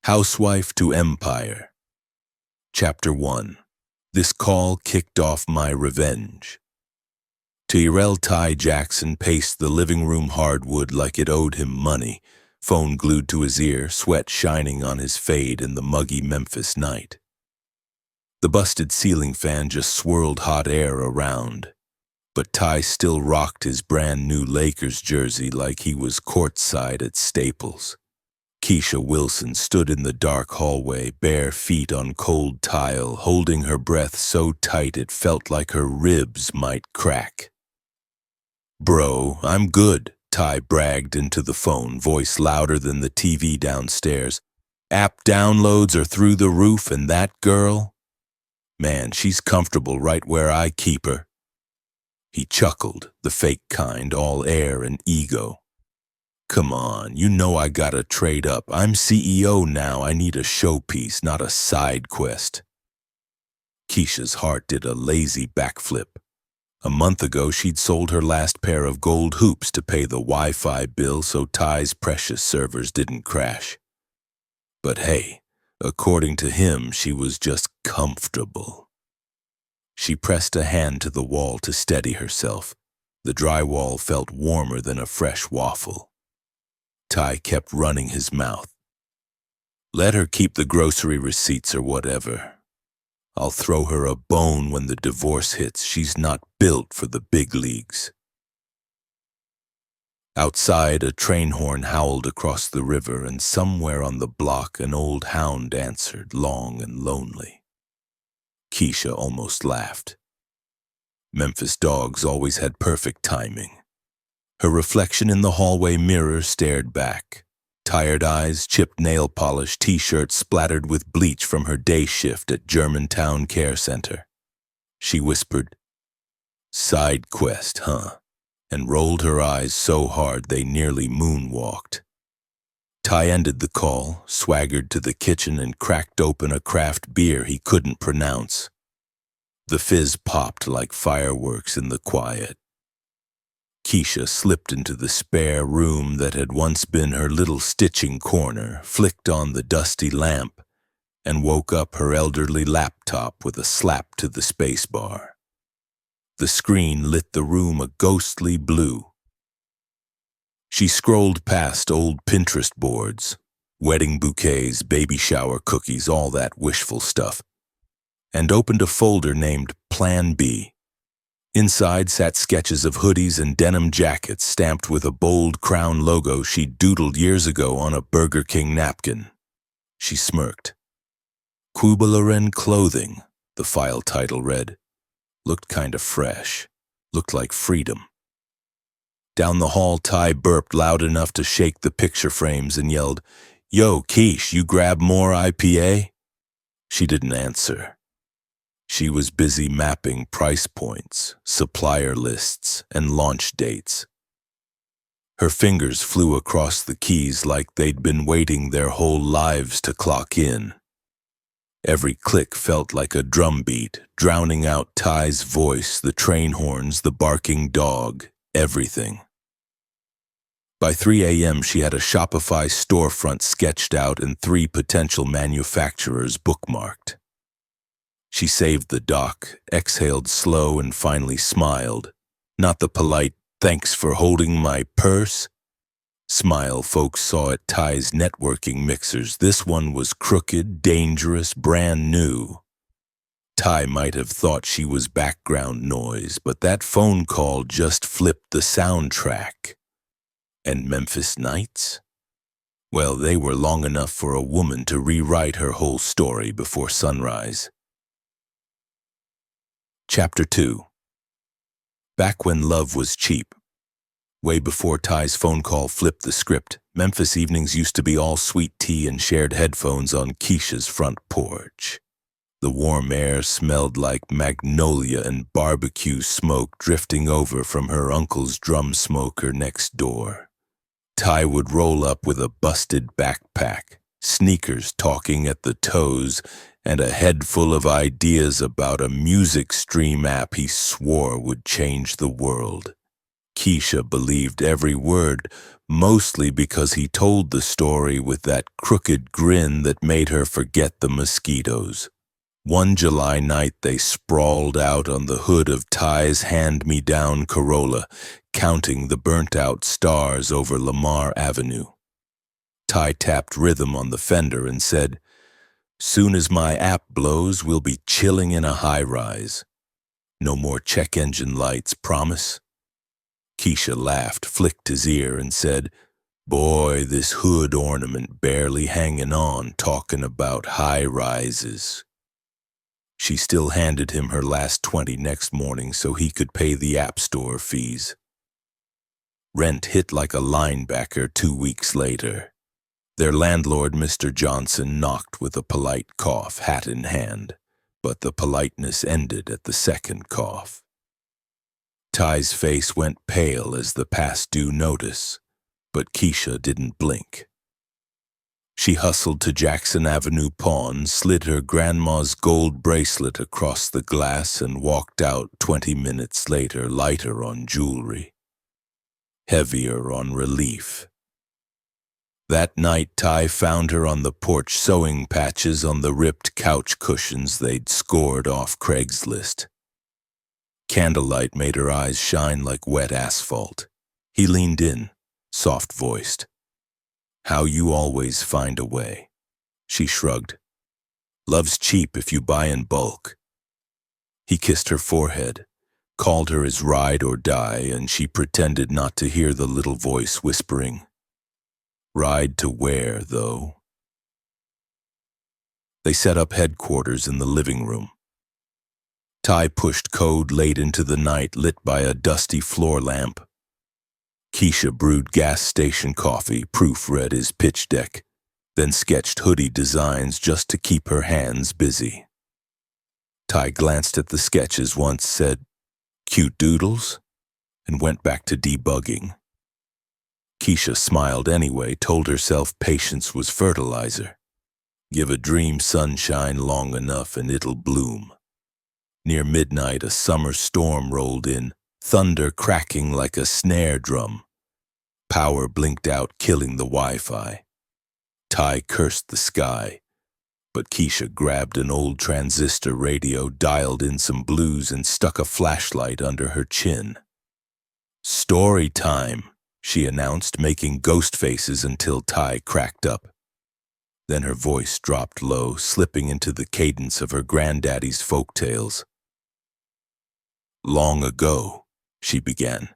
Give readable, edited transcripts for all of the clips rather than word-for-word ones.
Housewife to Empire. Chapter 1. This call kicked off my revenge. Tyrell Ty Jackson paced the living room hardwood like it owed him money, phone glued to his ear, sweat shining on his fade in the muggy Memphis night. The busted ceiling fan just swirled hot air around, but Ty still rocked his brand new Lakers jersey like he was courtside at Staples. Keisha Wilson stood in the dark hallway, bare feet on cold tile, holding her breath so tight it felt like her ribs might crack. "Bro, I'm good," Ty bragged into the phone, voice louder than the TV downstairs. "App downloads are through the roof, and that girl? Man, she's comfortable right where I keep her." He chuckled, the fake kind, all air and ego. "Come on, you know I gotta trade up. I'm CEO now. I need a showpiece, not a side quest." Keisha's heart did a lazy backflip. A month ago, she'd sold her last pair of gold hoops to pay the Wi-Fi bill so Ty's precious servers didn't crash. But hey, according to him, she was just comfortable. She pressed a hand to the wall to steady herself. The drywall felt warmer than a fresh waffle. Ty kept running his mouth. "Let her keep the grocery receipts or whatever. I'll throw her a bone when the divorce hits. She's not built for the big leagues." Outside, a train horn howled across the river, and somewhere on the block an old hound answered, long and lonely. Keisha almost laughed. Memphis dogs always had perfect timing. Her reflection in the hallway mirror stared back. Tired eyes, chipped nail polish, t-shirt splattered with bleach from her day shift at Germantown Care Center. She whispered, "Side quest, huh?" and rolled her eyes so hard they nearly moonwalked. Ty ended the call, swaggered to the kitchen, and cracked open a craft beer he couldn't pronounce. The fizz popped like fireworks in the quiet. Keisha slipped into the spare room that had once been her little stitching corner, flicked on the dusty lamp, and woke up her elderly laptop with a slap to the spacebar. The screen lit the room a ghostly blue. She scrolled past old Pinterest boards, wedding bouquets, baby shower cookies, all that wishful stuff, and opened a folder named Plan B. Inside sat sketches of hoodies and denim jackets stamped with a bold crown logo she'd doodled years ago on a Burger King napkin. She smirked. "Kubelaren clothing," the file title read. Looked kinda fresh. Looked like freedom. Down the hall, Ty burped loud enough to shake the picture frames and yelled, "Yo, Keish, you grab more IPA?" She didn't answer. She was busy mapping price points, supplier lists, and launch dates. Her fingers flew across the keys like they'd been waiting their whole lives to clock in. Every click felt like a drumbeat, drowning out Ty's voice, the train horns, the barking dog, everything. By 3 a.m., she had a Shopify storefront sketched out and 3 potential manufacturers bookmarked. She saved the doc, exhaled slow, and finally smiled. Not the polite, "Thanks for holding my purse" smile folks saw at Ty's networking mixers. This one was crooked, dangerous, brand new. Ty might have thought she was background noise, but that phone call just flipped the soundtrack. And Memphis nights? Well, they were long enough for a woman to rewrite her whole story before sunrise. Chapter 2. Back when love was cheap. Way before Ty's phone call flipped the script, Memphis evenings used to be all sweet tea and shared headphones on Keisha's front porch. The warm air smelled like magnolia and barbecue smoke drifting over from her uncle's drum smoker next door. Ty would roll up with a busted backpack, sneakers talking at the toes, and a head full of ideas about a music stream app he swore would change the world. Keisha believed every word, mostly because he told the story with that crooked grin that made her forget the mosquitoes. One July night they sprawled out on the hood of Ty's hand-me-down Corolla, counting the burnt-out stars over Lamar Avenue. Ty tapped rhythm on the fender and said, "Soon as my app blows, we'll be chilling in a high-rise. No more check engine lights, promise?" Keisha laughed, flicked his ear, and said, "Boy, this hood ornament barely hanging on, talking about high-rises." She still handed him her last 20 next morning so he could pay the App Store fees. Rent hit like a linebacker 2 weeks later. Their landlord, Mr. Johnson, knocked with a polite cough, hat in hand, but the politeness ended at the second cough. Ty's face went pale as the past due notice, but Keisha didn't blink. She hustled to Jackson Avenue Pawn, slid her grandma's gold bracelet across the glass, and walked out 20 minutes later, lighter on jewelry, heavier on relief. That night, Ty found her on the porch sewing patches on the ripped couch cushions they'd scored off Craigslist. Candlelight made her eyes shine like wet asphalt. He leaned in, soft-voiced. "How you always find a way." She shrugged. "Love's cheap if you buy in bulk." He kissed her forehead, called her his ride or die, and she pretended not to hear the little voice whispering, "Ride to where, though?" They set up headquarters in the living room. Ty pushed code late into the night, lit by a dusty floor lamp. Keisha brewed gas station coffee, proofread his pitch deck, then sketched hoodie designs just to keep her hands busy. Ty glanced at the sketches once, said, "Cute doodles," and went back to debugging. Keisha smiled anyway, told herself patience was fertilizer. Give a dream sunshine long enough and it'll bloom. Near midnight, a summer storm rolled in, thunder cracking like a snare drum. Power blinked out, killing the Wi-Fi. Ty cursed the sky, but Keisha grabbed an old transistor radio, dialed in some blues, and stuck a flashlight under her chin. "Story time," she announced, making ghost faces until Ty cracked up. Then her voice dropped low, slipping into the cadence of her granddaddy's folk tales. "Long ago," she began,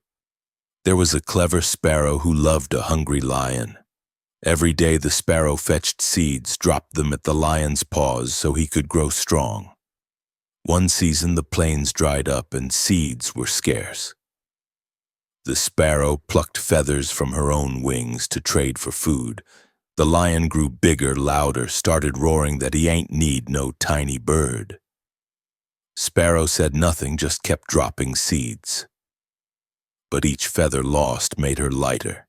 "there was a clever sparrow who loved a hungry lion. Every day the sparrow fetched seeds, dropped them at the lion's paws so he could grow strong. One season the plains dried up and seeds were scarce. The sparrow plucked feathers from her own wings to trade for food. The lion grew bigger, louder, started roaring that he ain't need no tiny bird. Sparrow said nothing, just kept dropping seeds. But each feather lost made her lighter,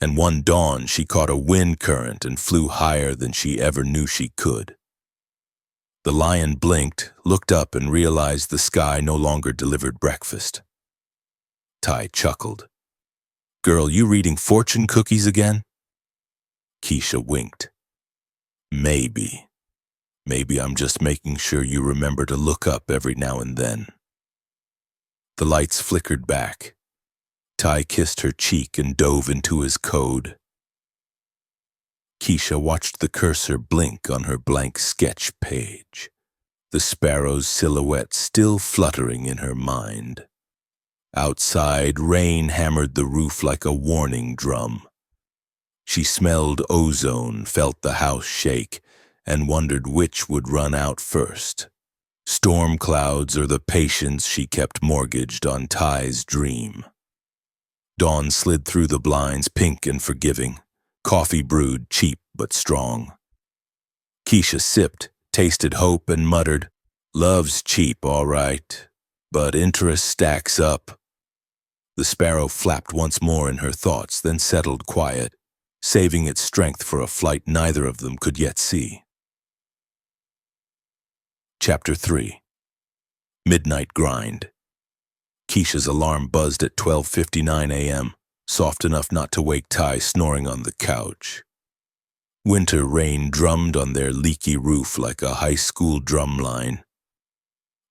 and one dawn she caught a wind current and flew higher than she ever knew she could. The lion blinked, looked up, and realized the sky no longer delivered breakfast." Ty chuckled. "Girl, you reading fortune cookies again?" Keisha winked. "Maybe. Maybe I'm just making sure you remember to look up every now and then." The lights flickered back. Ty kissed her cheek and dove into his code. Keisha watched the cursor blink on her blank sketch page, the sparrow's silhouette still fluttering in her mind. Outside, rain hammered the roof like a warning drum. She smelled ozone, felt the house shake, and wondered which would run out first, storm clouds or the patience she kept mortgaged on Ty's dream. Dawn slid through the blinds, pink and forgiving, coffee brewed, cheap but strong. Keisha sipped, tasted hope, and muttered, "Love's cheap, all right, but interest stacks up." The sparrow flapped once more in her thoughts, then settled quiet, saving its strength for a flight neither of them could yet see. Chapter 3. Midnight Grind. Keisha's alarm buzzed at 12:59 a.m., soft enough not to wake Ty snoring on the couch. Winter rain drummed on their leaky roof like a high school drumline.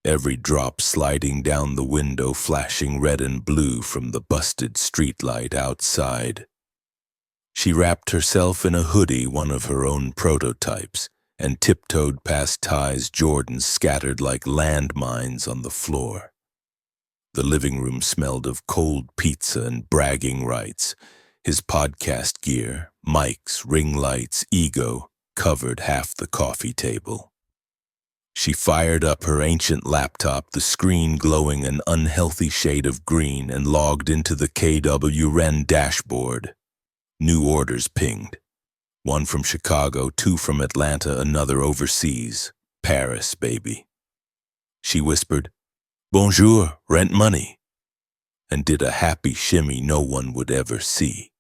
Every drop sliding down the window, flashing red and blue from the busted streetlight outside. She wrapped herself in a hoodie, one of her own prototypes, and tiptoed past Ty's Jordans scattered like landmines on the floor. The living room smelled of cold pizza and bragging rights. His podcast gear, mics, ring lights, ego, covered half the coffee table. She fired up her ancient laptop, the screen glowing an unhealthy shade of green, and logged into the KW-REN dashboard. New orders pinged. One from Chicago, two from Atlanta, another overseas. Paris, baby. She whispered, "Bonjour, rent money," and did a happy shimmy no one would ever see.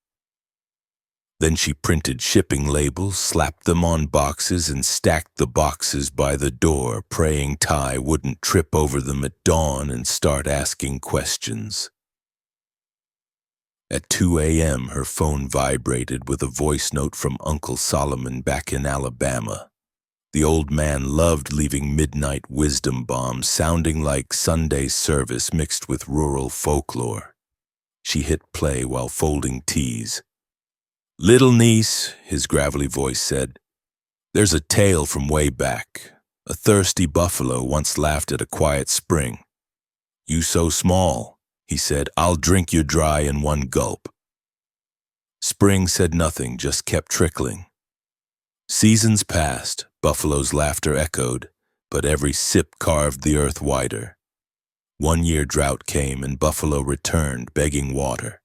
Then she printed shipping labels, slapped them on boxes, and stacked the boxes by the door, praying Ty wouldn't trip over them at dawn and start asking questions. At 2 a.m., her phone vibrated with a voice note from Uncle Solomon back in Alabama. The old man loved leaving midnight wisdom bombs sounding like Sunday service mixed with rural folklore. She hit play while folding teas. "Little niece," his gravelly voice said, "there's a tale from way back. A thirsty buffalo once laughed at a quiet spring. 'You so small,' he said, 'I'll drink you dry in one gulp.' Spring said nothing, just kept trickling. Seasons passed, buffalo's laughter echoed, but every sip carved the earth wider. 1 year drought came and buffalo returned, begging water.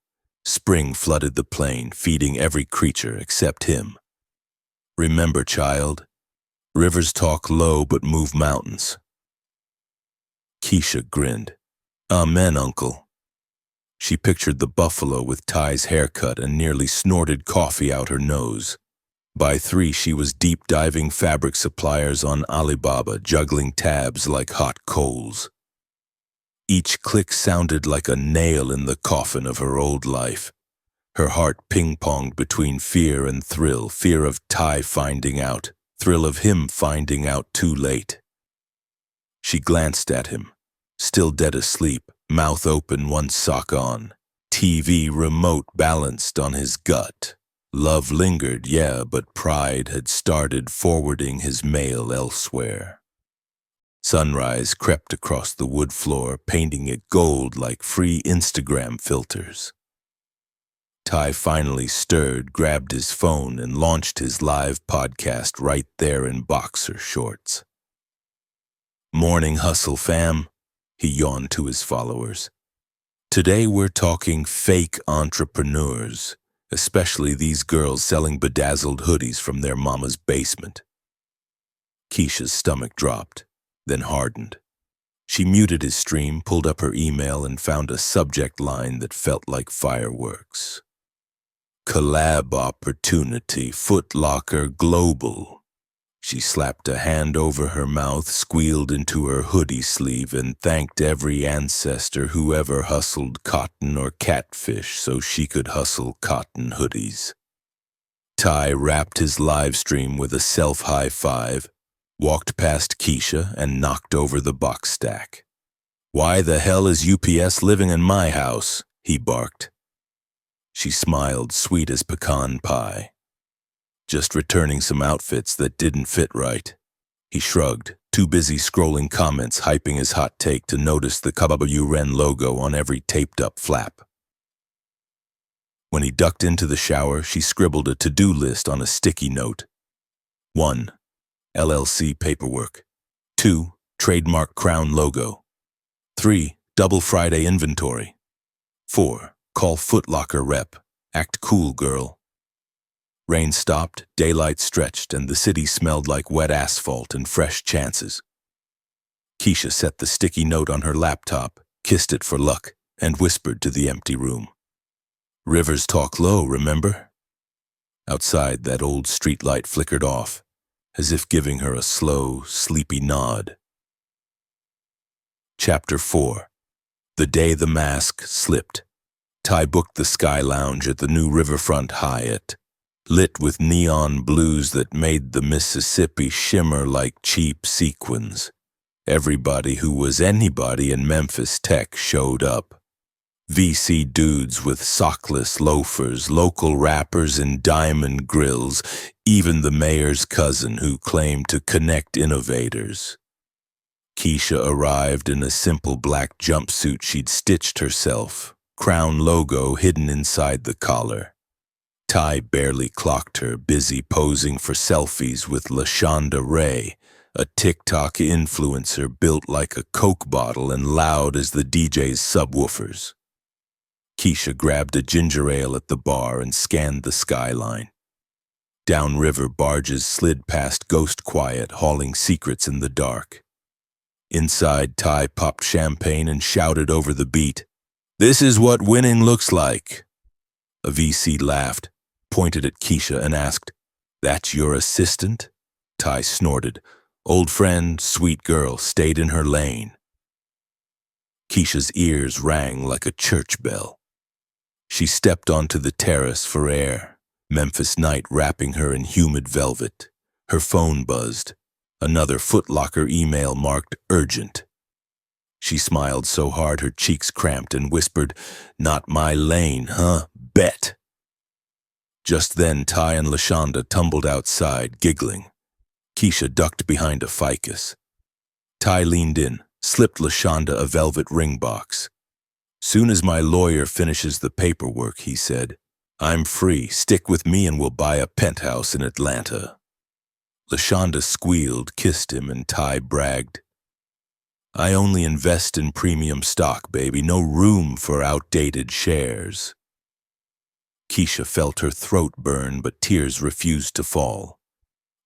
Spring flooded the plain, feeding every creature except him. Remember, child, rivers talk low but move mountains." Keisha grinned. "Amen, uncle." She pictured the buffalo with Ty's haircut and nearly snorted coffee out her nose. By 3, she was deep-diving fabric suppliers on Alibaba, juggling tabs like hot coals. Each click sounded like a nail in the coffin of her old life. Her heart ping-ponged between fear and thrill, fear of Ty finding out, thrill of him finding out too late. She glanced at him, still dead asleep, mouth open, one sock on, TV remote balanced on his gut. Love lingered, yeah, but pride had started forwarding his mail elsewhere. Sunrise crept across the wood floor, painting it gold like free Instagram filters. Ty finally stirred, grabbed his phone, and launched his live podcast right there in boxer shorts. "Morning hustle, fam," he yawned to his followers. "Today we're talking fake entrepreneurs, especially these girls selling bedazzled hoodies from their mama's basement." Keisha's stomach dropped, then hardened. She muted his stream, pulled up her email, and found a subject line that felt like fireworks. "Collab opportunity, Foot Locker Global." She slapped a hand over her mouth, squealed into her hoodie sleeve, and thanked every ancestor who ever hustled cotton or catfish so she could hustle cotton hoodies. Ty wrapped his live stream with a self-high five, walked past Keisha, and knocked over the box stack. "Why the hell is UPS living in my house?" he barked. She smiled, sweet as pecan pie. "Just returning some outfits that didn't fit right." He shrugged, too busy scrolling comments hyping his hot take to notice the KW-REN logo on every taped-up flap. When he ducked into the shower, she scribbled a to-do list on a sticky note. 1. LLC paperwork. 2. Trademark crown logo. 3. Double Friday inventory. 4. Call Foot Locker rep. Act cool, girl. Rain stopped, daylight stretched, and the city smelled like wet asphalt and fresh chances. Keisha set the sticky note on her laptop, kissed it for luck, and whispered to the empty room. "Rivers talk low, remember?" Outside, that old streetlight flickered off, as if giving her a slow, sleepy nod. Chapter 4. The day the mask slipped, Ty booked the Sky Lounge at the new Riverfront Hyatt, lit with neon blues that made the Mississippi shimmer like cheap sequins. Everybody who was anybody in Memphis Tech showed up. VC dudes with sockless loafers, local rappers in diamond grills, even the mayor's cousin who claimed to connect innovators. Keisha arrived in a simple black jumpsuit she'd stitched herself, Crown logo hidden inside the collar. Ty barely clocked her, busy posing for selfies with LaShonda Ray, a TikTok influencer built like a Coke bottle and loud as the DJ's subwoofers. Keisha grabbed a ginger ale at the bar and scanned the skyline. Downriver barges slid past ghost quiet, hauling secrets in the dark. Inside, Ty popped champagne and shouted over the beat, "This is what winning looks like." A VC laughed, pointed at Keisha and asked, "That's your assistant?" Ty snorted. Old friend, sweet girl, stayed in her lane. Keisha's ears rang like a church bell. She stepped onto the terrace for air, Memphis night wrapping her in humid velvet. Her phone buzzed. Another Foot Locker email marked urgent. She smiled so hard her cheeks cramped and whispered, "Not my lane, huh? Bet." Just then, Ty and LaShonda tumbled outside, giggling. Keisha ducked behind a ficus. Ty leaned in, slipped LaShonda a velvet ring box. "Soon as my lawyer finishes the paperwork," he said, "I'm free. Stick with me and we'll buy a penthouse in Atlanta." LaShonda squealed, kissed him, and Ty bragged, "I only invest in premium stock, baby. No room for outdated shares." Keisha felt her throat burn, but tears refused to fall.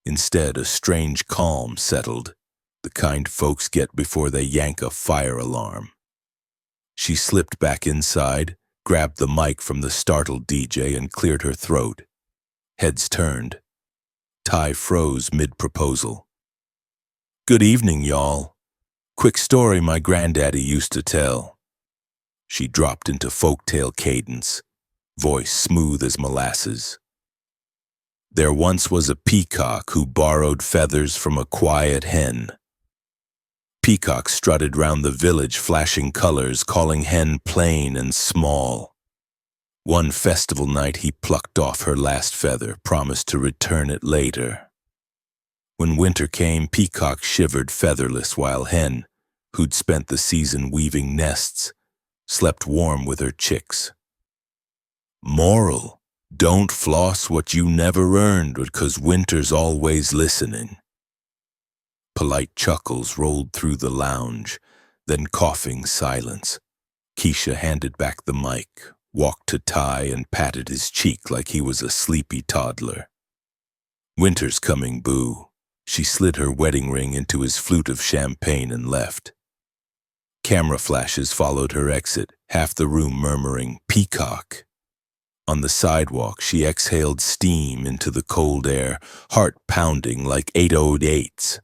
Instead, a strange calm settled, the kind folks get before they yank a fire alarm. She slipped back inside, grabbed the mic from the startled DJ, and cleared her throat. Heads turned. Ty froze mid-proposal. "Good evening, y'all. Quick story my granddaddy used to tell." She dropped into folktale cadence, voice smooth as molasses. "There once was a peacock who borrowed feathers from a quiet hen. Peacock strutted round the village flashing colors, calling hen plain and small. One festival night he plucked off her last feather, promised to return it later. When winter came, Peacock shivered featherless, while hen, who'd spent the season weaving nests, slept warm with her chicks. Moral: don't floss what you never earned, because winter's always listening." Polite chuckles rolled through the lounge, then coughing silence. Keisha handed back the mic, walked to Ty and patted his cheek like he was a sleepy toddler. "Winter's coming, boo." She slid her wedding ring into his flute of champagne and left. Camera flashes followed her exit, half the room murmuring, "Peacock." On the sidewalk, she exhaled steam into the cold air, heart pounding like 808s.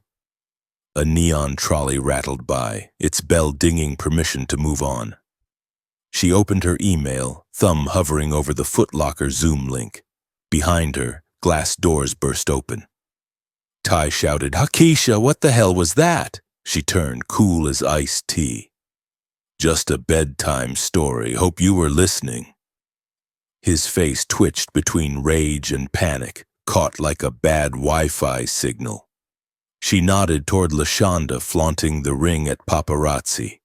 A neon trolley rattled by, its bell dinging permission to move on. She opened her email, thumb hovering over the Foot Locker Zoom link. Behind her, glass doors burst open. Ty shouted, "Keisha, what the hell was that?" She turned, cool as iced tea. "Just a bedtime story. Hope you were listening." His face twitched between rage and panic, caught like a bad Wi-Fi signal. She nodded toward LaShonda, flaunting the ring at paparazzi.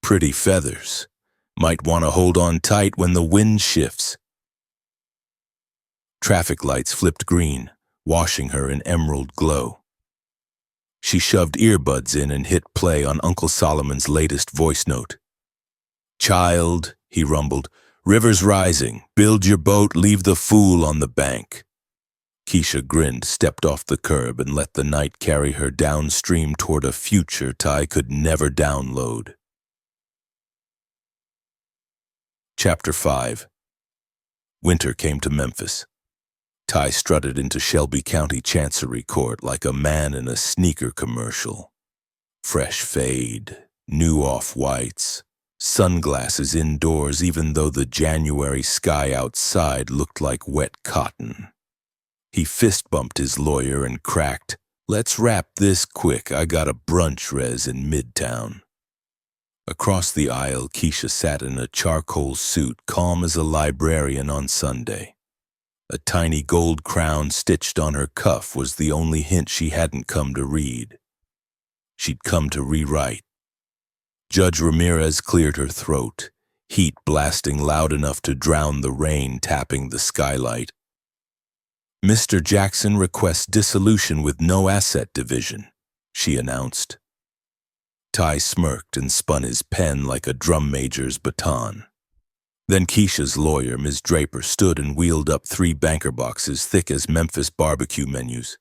"Pretty feathers. Might want to hold on tight when the wind shifts." Traffic lights flipped green, washing her in emerald glow. She shoved earbuds in and hit play on Uncle Solomon's latest voice note. "Child," he rumbled, "river's rising. Build your boat, leave the fool on the bank." Keisha grinned, stepped off the curb, and let the night carry her downstream toward a future Ty could never download. Chapter 5. Winter came to Memphis. Ty strutted into Shelby County Chancery Court like a man in a sneaker commercial. Fresh fade, new off-whites, sunglasses indoors even though the January sky outside looked like wet cotton. He fist-bumped his lawyer and cracked, "Let's wrap this quick, I got a brunch res in Midtown." Across the aisle, Keisha sat in a charcoal suit, calm as a librarian on Sunday. A tiny gold crown stitched on her cuff was the only hint she hadn't come to read. She'd come to rewrite. Judge Ramirez cleared her throat, heat blasting loud enough to drown the rain tapping the skylight. "Mr. Jackson requests dissolution with no asset division," she announced. Ty smirked and spun his pen like a drum major's baton. Then Keisha's lawyer, Ms. Draper, stood and wheeled up 3 banker boxes thick as Memphis barbecue menus.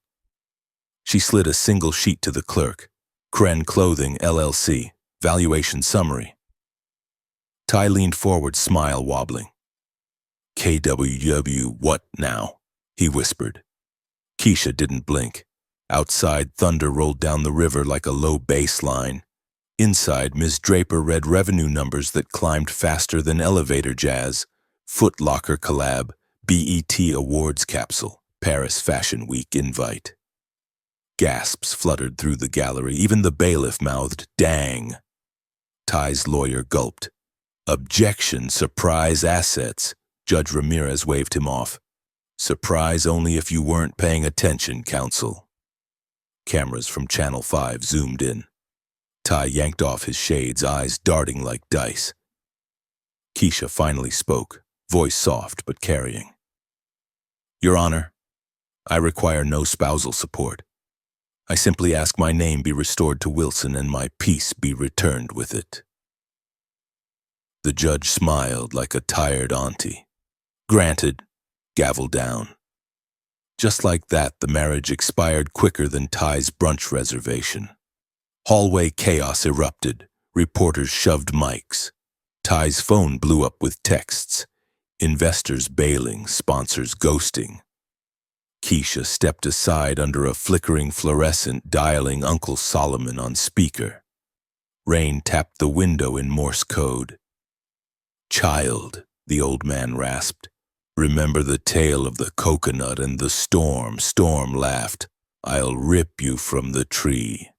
She slid a single sheet to the clerk. "Kren Clothing, LLC, valuation summary." Ty leaned forward, smile wobbling. "KWW, what now?" he whispered. Keisha didn't blink. Outside, thunder rolled down the river like a low bass line. Inside, Ms. Draper read revenue numbers that climbed faster than elevator jazz. Foot Locker collab, BET Awards capsule, Paris Fashion Week invite. Gasps fluttered through the gallery. Even the bailiff mouthed, "Dang." Ty's lawyer gulped. "Objection, surprise assets." Judge Ramirez waved him off. "Surprise only if you weren't paying attention, counsel." Cameras from Channel 5 zoomed in. Ty yanked off his shades, eyes darting like dice. Keisha finally spoke, voice soft but carrying. "Your Honor, I require no spousal support. I simply ask my name be restored to Wilson and my peace be returned with it." The judge smiled like a tired auntie. "Granted," gavel down. Just like that, the marriage expired quicker than Ty's brunch reservation. Hallway chaos erupted. Reporters shoved mics. Ty's phone blew up with texts. Investors bailing, sponsors ghosting. Keisha stepped aside under a flickering fluorescent, dialing Uncle Solomon on speaker. Rain tapped the window in Morse code. "Child," the old man rasped. "Remember the tale of the coconut and the storm." Storm laughed. "I'll rip you from the tree."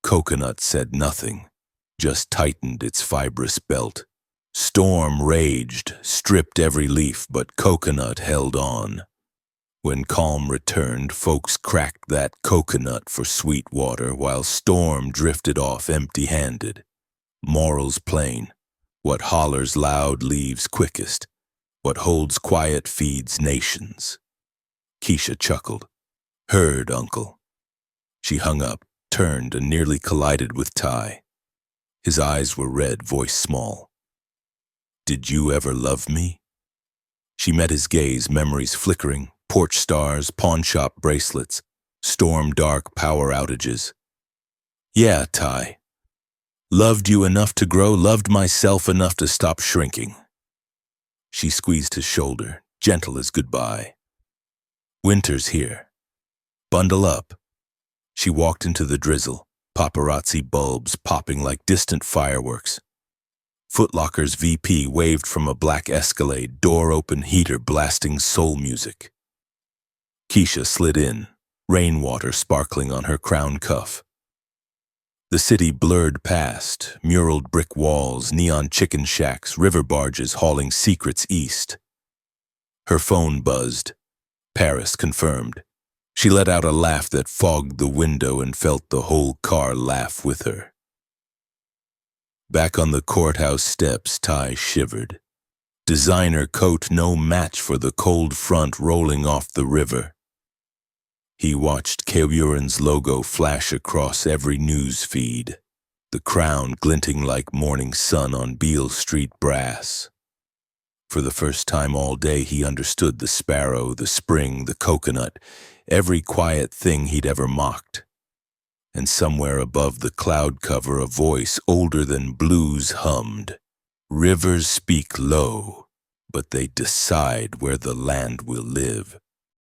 Coconut said nothing, just tightened its fibrous belt. Storm raged, stripped every leaf, but Coconut held on. When calm returned, folks cracked that coconut for sweet water while Storm drifted off empty-handed. Morals plain. What hollers loud leaves quickest. What holds quiet feeds nations. Keisha chuckled. "Heard, Uncle." She hung up, turned, and nearly collided with Ty. His eyes were red, voice small. "Did you ever love me?" She met his gaze, memories flickering, porch stars, pawn shop bracelets, storm-dark power outages. "Yeah, Ty. Loved you enough to grow, loved myself enough to stop shrinking." She squeezed his shoulder, gentle as goodbye. "Winter's here. Bundle up." She walked into the drizzle, paparazzi bulbs popping like distant fireworks. Foot Locker's VP waved from a black Escalade, door-open heater blasting soul music. Keisha slid in, rainwater sparkling on her crown cuff. The city blurred past, muraled brick walls, neon chicken shacks, river barges hauling secrets east. Her phone buzzed. Paris confirmed. She let out a laugh that fogged the window and felt the whole car laugh with her. Back on the courthouse steps, Ty shivered. Designer coat no match for the cold front rolling off the river. He watched Kewuran's logo flash across every news feed, the crown glinting like morning sun on Beale Street brass. For the first time all day he understood the sparrow, the spring, the coconut, every quiet thing he'd ever mocked. And somewhere above the cloud cover a voice older than blues hummed. "Rivers speak low, but they decide where the land will live."